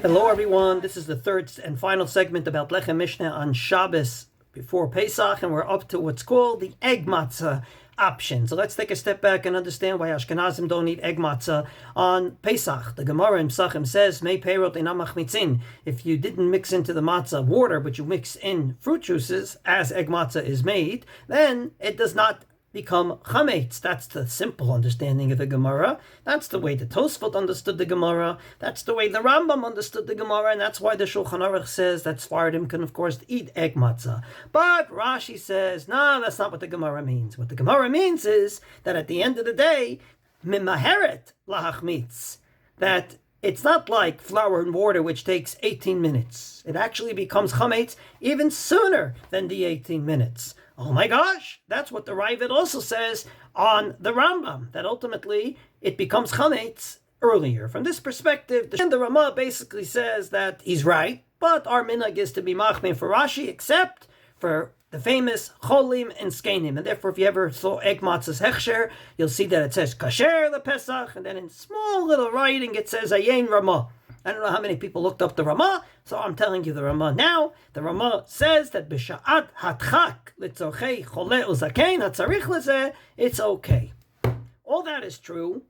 Hello everyone, this is the third and final segment about Lechem Mishneh on Shabbos before Pesach, and we're up to what's called the egg matzah option. So let's take a step back and understand why Ashkenazim don't eat egg matzah on Pesach. The Gemara in Pesachim says, "Mei peirot einam machmitzin." If you didn't mix into the matzah water, but you mix in fruit juices as egg matzah is made, then it does not become chametz. That's the simple understanding of the Gemara. That's the way the Tosfot understood the Gemara. That's the way the Rambam understood the Gemara, and that's why the Shulchan Aruch says that Sfardim can, of course, eat egg matzah. But Rashi says, no, that's not what the Gemara means. What the Gemara means is that at the end of the day, mimaheret lahachmitz, that it's not like flour and water, which takes 18 minutes. It actually becomes chametz even sooner than the 18 minutes. Oh my gosh, that's what the Ravid also says on the Rambam, that ultimately it becomes chametz earlier. From this perspective, the Ramah basically says that he's right, but our minhag is to be machmir for Rashi, except for the famous cholim and skenim. And therefore, if you ever saw egg matzah's hechsher, you'll see that it says kasher lePesach, and then in small little writing it says ayin Ramah. I don't know how many people looked up the Ramah, so I'm telling you the Ramah now. The Ramah says that b'sha'at hatchak litzorchei chole uzakein hatzarich lezeh, it's okay. All that is true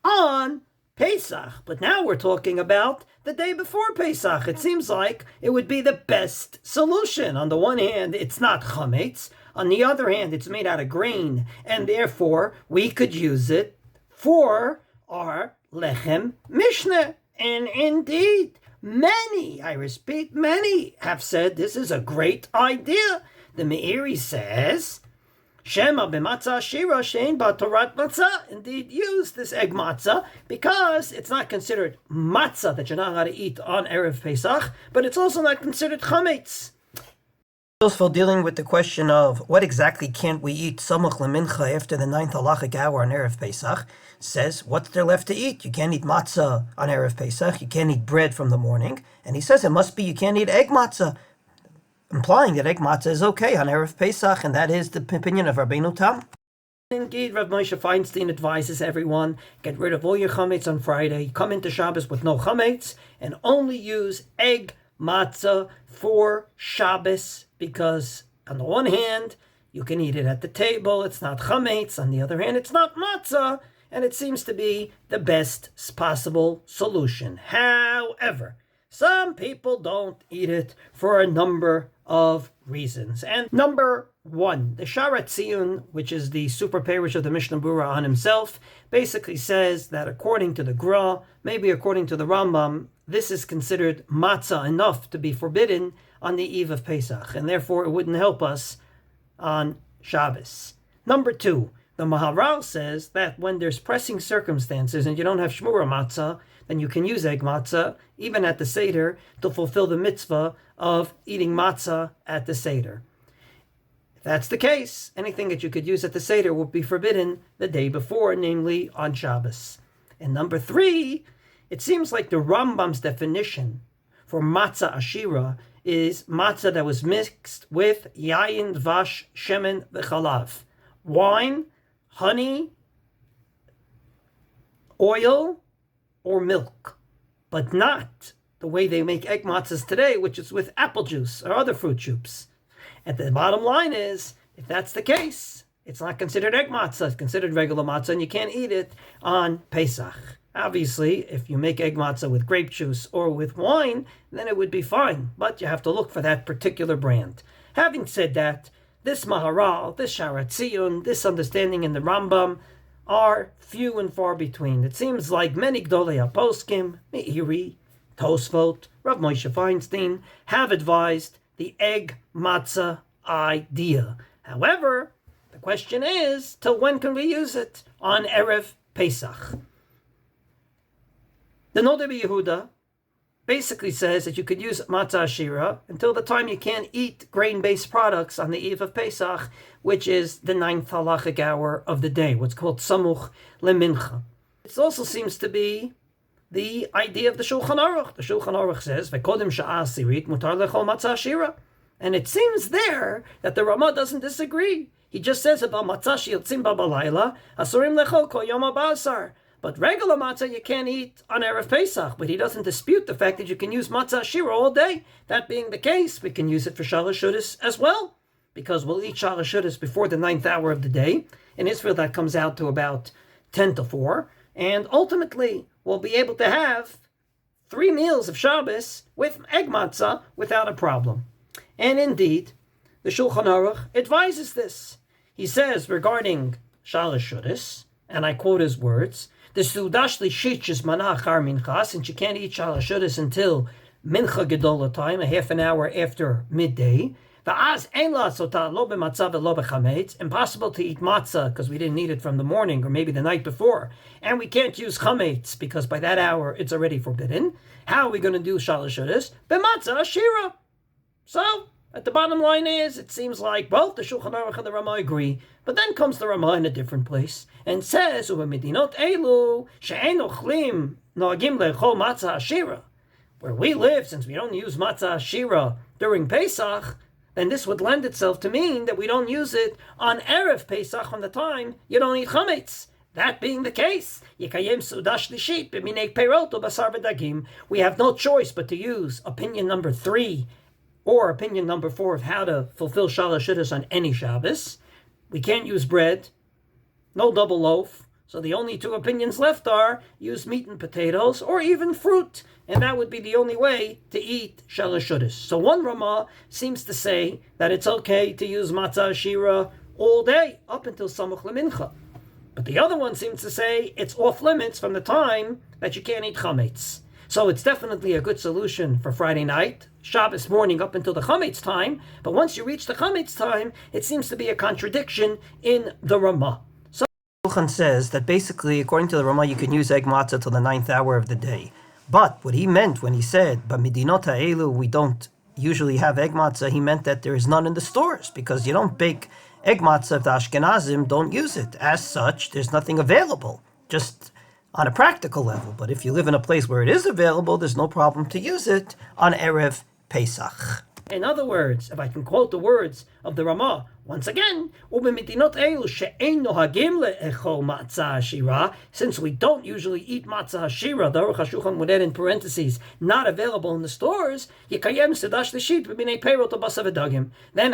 on Pesach, but now we're talking about the day before Pesach. It seems like it would be the best solution. On the one hand, it's not chametz. On the other hand, it's made out of grain, and therefore we could use it for our Lechem Mishneh. And indeed, many, I repeat, many have said this is a great idea. The Meiri says, Shema b'matzah shira shein b'torat matzah. Indeed, use this egg matzah because it's not considered matzah that you're not allowed to eat on Erev Pesach, but it's also not considered chametz. Also dealing with the question of what exactly can't we eat samach lemincha after the 9th halachic hour on Erev Pesach, says what's there left to eat? You can't eat matzah on Erev Pesach, you can't eat bread from the morning, and he says it must be you can't eat egg matzah, implying that egg matzah is okay on Erev Pesach, and that is the opinion of Rabbeinu Tam. Indeed, Rav Moshe Feinstein advises everyone, get rid of all your chametz on Friday, come into Shabbos with no chametz, and only use egg matzah for Shabbos, because on the one hand, you can eat it at the table, it's not chametz, on the other hand, it's not matzah, and it seems to be the best possible solution. However, some people don't eat it for a number of reasons. And number one, the Sharat Tziyun, which is the super parish of the Mishnah Berurah on himself, basically says that according to the Gra, maybe according to the Rambam, this is considered matzah enough to be forbidden on the eve of Pesach, and therefore it wouldn't help us on Shabbos. Number two, the Maharal says that when there's pressing circumstances and you don't have shmura matzah, then you can use egg matzah, even at the Seder, to fulfill the mitzvah of eating matzah at the Seder. If that's the case, anything that you could use at the Seder will be forbidden the day before, namely on Shabbos. And number three, it seems like the Rambam's definition for matzah ashira is matzah that was mixed with yayin, dvash, shemen, v'chalav. Wine, honey, oil, or milk. But not the way they make egg matzahs today, which is with apple juice or other fruit juice. And the bottom line is, if that's the case, it's not considered egg matzah, it's considered regular matzah, and you can't eat it on Pesach. Obviously, if you make egg matzah with grape juice or with wine, then it would be fine, but you have to look for that particular brand. Having said that, this Maharal, this Sharat Tziyun, this understanding in the Rambam are few and far between. It seems like many Gdolei HaPoskim, Meiri, Tosfot, Rav Moshe Feinstein have advised the egg matzah idea. However, the question is, till when can we use it? On Erev Pesach. The Nodeh Yehuda basically says that you could use matzah ashira until the time you can't eat grain-based products on the eve of Pesach, which is the 9th halachic hour of the day, what's called samuch lemincha. It also seems to be the idea of the Shulchan Aruch. The Shulchan Aruch says, "V'kodem sha'ah asirit mutar lechol matzah ashira," and it seems there that the Ramah doesn't disagree. He just says about matzah sheyotzim ba b'layla asurim lechol kol yom ha'basar. But regular matzah you can't eat on Erev Pesach. But he doesn't dispute the fact that you can use matzah ashira all day. That being the case, we can use it for shalosh shudas as well, because we'll eat shalosh shudas before the 9th hour of the day. In Israel, that comes out to about 10 to 4. And ultimately, we'll be able to have 3 meals of Shabbos with egg matzah without a problem. And indeed, the Shulchan Aruch advises this. He says regarding shalosh shudas, and I quote his words, the Sudash Lishich is Manah Achar Mincha, since you can't eat shalosh shudas until Mincha Gedola time, a half an hour after midday. Impossible to eat matzah because we didn't eat it from the morning or maybe the night before. And we can't use chametz because by that hour it's already forbidden. How are we going to do shalosh shudas? B'matzah ashira. So, at the bottom line is, it seems like both the Shulchan Aruch and the Ramah agree, but then comes the Ramah in a different place and says, "Ubemidinot elu she'en ochlim noagim lechol matzah ashira." Where we live, since we don't use matzah ashira during Pesach, then this would lend itself to mean that we don't use it on Erev Pesach on the time you don't eat chametz. That being the case, Yekayem Sudash Lishit b'minei perot or basar v'dagim, we have no choice but to use opinion number 3 or opinion number 4 of how to fulfill shalosh shudas on any Shabbos. We can't use bread, no double loaf, so the only 2 opinions left are use meat and potatoes or even fruit, and that would be the only way to eat shalosh shudas. So one Ramah seems to say that it's okay to use matzah ashira all day up until samuch lemincha, but the other one seems to say it's off limits from the time that you can't eat chametz. So it's definitely a good solution for Friday night, Shabbos morning up until the chametz time, but once you reach the chametz time, it seems to be a contradiction in the Ramah. So Shulchan says that basically, according to the Ramah, you can use egg matzah till the 9th hour of the day. But what he meant when he said, "B'midinot ha'elu, we don't usually have egg matzah," he meant that there is none in the stores, because you don't bake egg matzah if the Ashkenazim don't use it. As such, there's nothing available, just on a practical level. But if you live in a place where it is available, there's no problem to use it on Erev Pesach. In other words, if I can quote the words of the Ramah, once again, since we don't usually eat matzah ashira, the Aruch HaShulchan would add in parentheses, not available in the stores, then at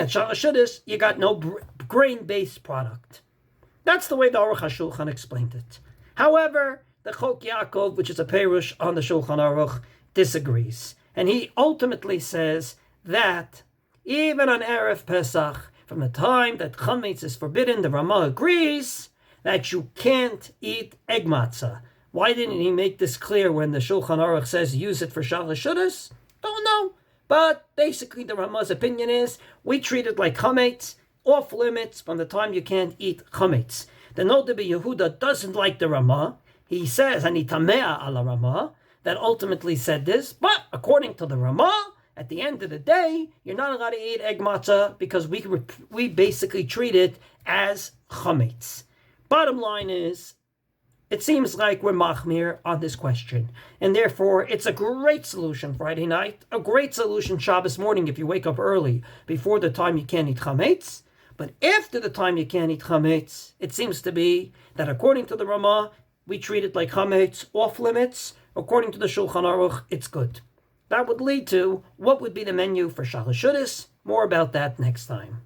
shalosh shudas, you got no grain-based product. That's the way the Aruch HaShulchan explained it. However, the Chok Yaakov, which is a perush on the Shulchan Aruch, disagrees. And he ultimately says that even on Erev Pesach, from the time that chametz is forbidden, the Ramah agrees that you can't eat egg matzah. Why didn't he make this clear when the Shulchan Aruch says use it for shalosh shudas? Don't know. But basically the Ramah's opinion is we treat it like chametz, off limits from the time you can't eat chametz. The Nodeh Yehuda doesn't like the Ramah. He says, "Ani tamea ala Ramah," that ultimately said this, but according to the Ramah, at the end of the day, you're not allowed to eat egg matzah because we basically treat it as chametz. Bottom line is, it seems like we're machmir on this question, and therefore it's a great solution Friday night, a great solution Shabbos morning if you wake up early before the time you can't eat chametz. But after the time you can't eat chametz, it seems to be that according to the Ramah, we treat it like chametz, off limits. According to the Shulchan Aruch, it's good. That would lead to what would be the menu for shalosh shudas. More about that next time.